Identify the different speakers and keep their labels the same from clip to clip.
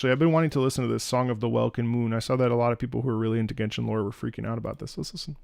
Speaker 1: So I've been wanting to listen to this Song of the Welkin Moon. I saw that a lot of people who are really into Genshin lore were freaking out about this. Let's listen.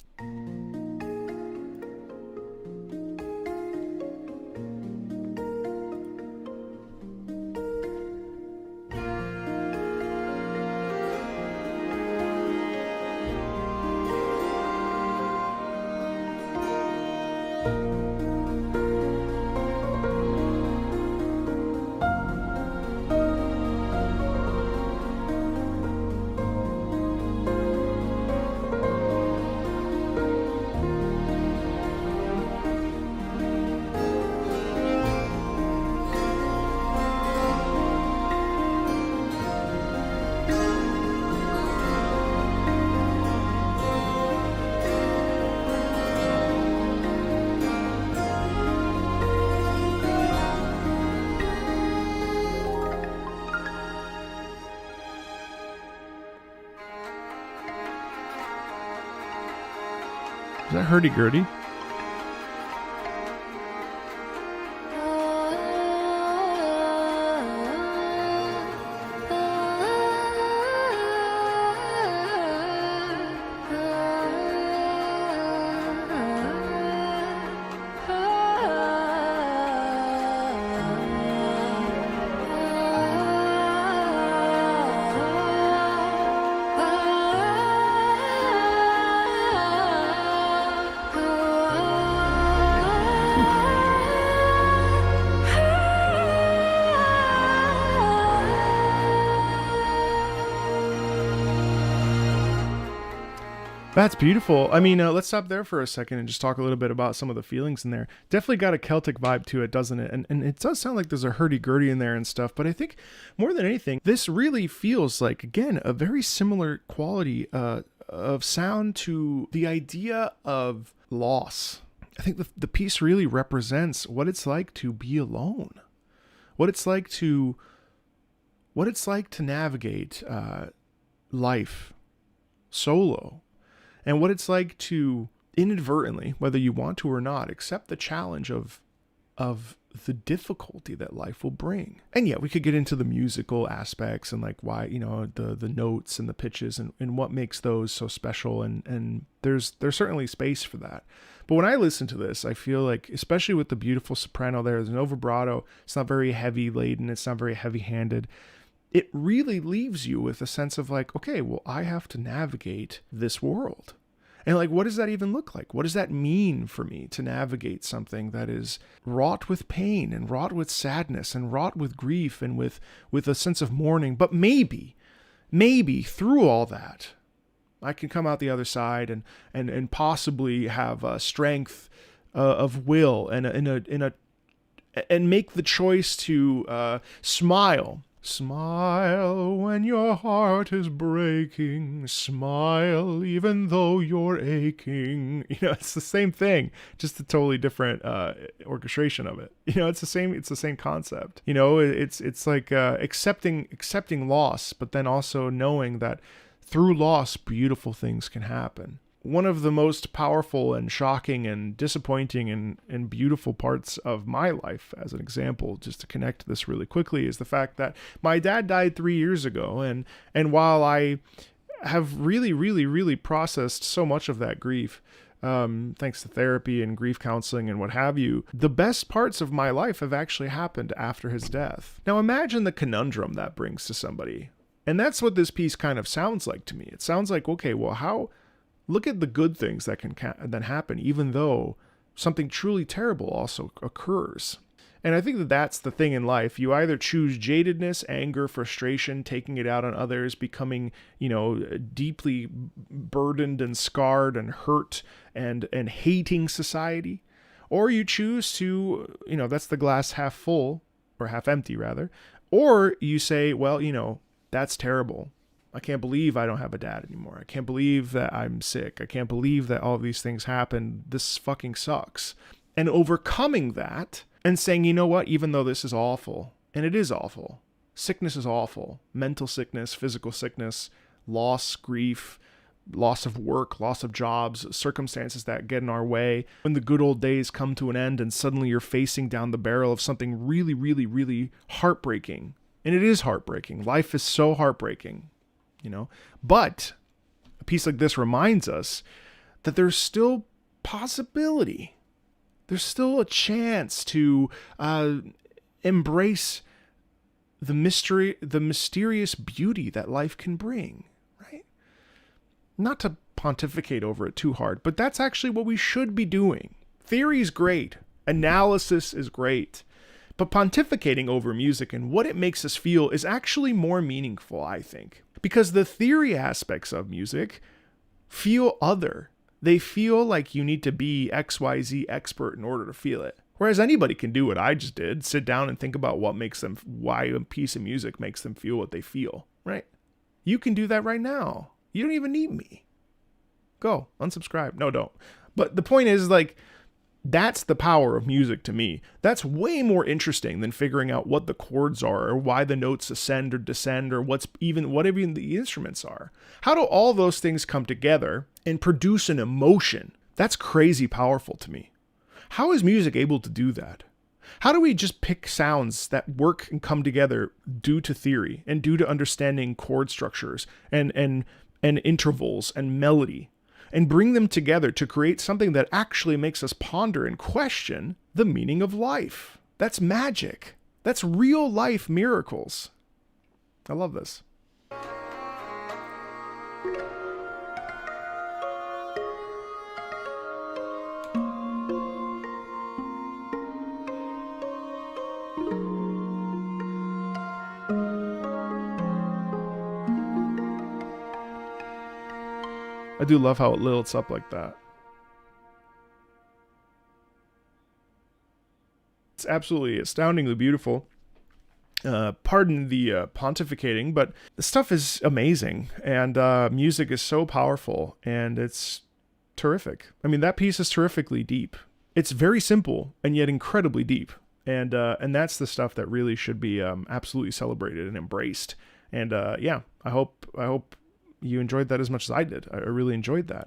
Speaker 1: Is that hurdy-gurdy? That's beautiful. I mean, let's stop there for a second and just talk a little bit about some of the feelings in there. Definitely got a Celtic vibe to it, doesn't it? And it does sound like there's a hurdy-gurdy in there and stuff, but I think more than anything, this really feels like, again, a very similar quality of sound to the idea of loss. I think the piece really represents what it's like to be alone, what it's like to navigate life solo. And what it's like to inadvertently, whether you want to or not, accept the challenge of the difficulty that life will bring. And yeah, we could get into the musical aspects and like why, the notes and the pitches and what makes those so special. And there's certainly space for that. But when I listen to this, I feel like, especially with the beautiful soprano there's no vibrato, it's not very heavy laden, it's not very heavy handed. It really leaves you with a sense of like, okay, well, I have to navigate this world. And like, what does that even look like? What does that mean for me to navigate something that is wrought with pain and wrought with sadness and wrought with grief and with a sense of mourning? But maybe through all that, I can come out the other side and possibly have strength of will and make the choice to smile. Smile when your heart is breaking. Smile even though you're aching. It's the same thing, just a totally different orchestration of it. It's the same concept. It's like accepting loss, but then also knowing that through loss, beautiful things can happen. One of the most powerful and shocking and disappointing and beautiful parts of my life, as an example, just to connect this really quickly, is the fact that my dad died 3 years ago. And while I have really, really, really processed so much of that grief, thanks to therapy and grief counseling and what have you, the best parts of my life have actually happened after his death. Now imagine the conundrum that brings to somebody. And that's what this piece kind of sounds like to me. It sounds like, okay, well, look at the good things that can then happen, even though something truly terrible also occurs. And I think that that's the thing in life. You either choose jadedness, anger, frustration, taking it out on others, becoming, deeply burdened and scarred and hurt and hating society, or you choose to, that's the glass half full or half empty rather, or you say, well, that's terrible. I can't believe I don't have a dad anymore. I can't believe that I'm sick. I can't believe that all of these things happen. This fucking sucks. And overcoming that and saying, you know what, even though this is awful, and it is awful, sickness is awful, mental sickness, physical sickness, loss, grief, loss of work, loss of jobs, circumstances that get in our way. When the good old days come to an end and suddenly you're facing down the barrel of something really, really, really heartbreaking And it is heartbreaking. Life is so heartbreaking, But a piece like this reminds us that there's still possibility. There's still a chance to embrace the mysterious beauty that life can bring, right? Not to pontificate over it too hard, but that's actually what we should be doing. Theory is great. Analysis is great. But pontificating over music and what it makes us feel is actually more meaningful, I think. Because the theory aspects of music feel other. They feel like you need to be XYZ expert in order to feel it. Whereas anybody can do what I just did, sit down and think about why a piece of music makes them feel what they feel, right? You can do that right now. You don't even need me. Go, unsubscribe. No, don't. But the point is, that's the power of music to me. That's way more interesting than figuring out what the chords are or why the notes ascend or descend or whatever the instruments are. How do all those things come together and produce an emotion? That's crazy powerful to me. How is music able to do that? How do we just pick sounds that work and come together due to theory and due to understanding chord structures and intervals and melody, and bring them together to create something that actually makes us ponder and question the meaning of life? That's magic. That's real life miracles. I love this. I do love how it lilts up like that. It's absolutely astoundingly beautiful. Pardon the pontificating, but the stuff is amazing, and music is so powerful, and it's terrific. I mean, that piece is terrifically deep. It's very simple and yet incredibly deep, and that's the stuff that really should be absolutely celebrated and embraced. And I hope you enjoyed that as much as I did. I really enjoyed that.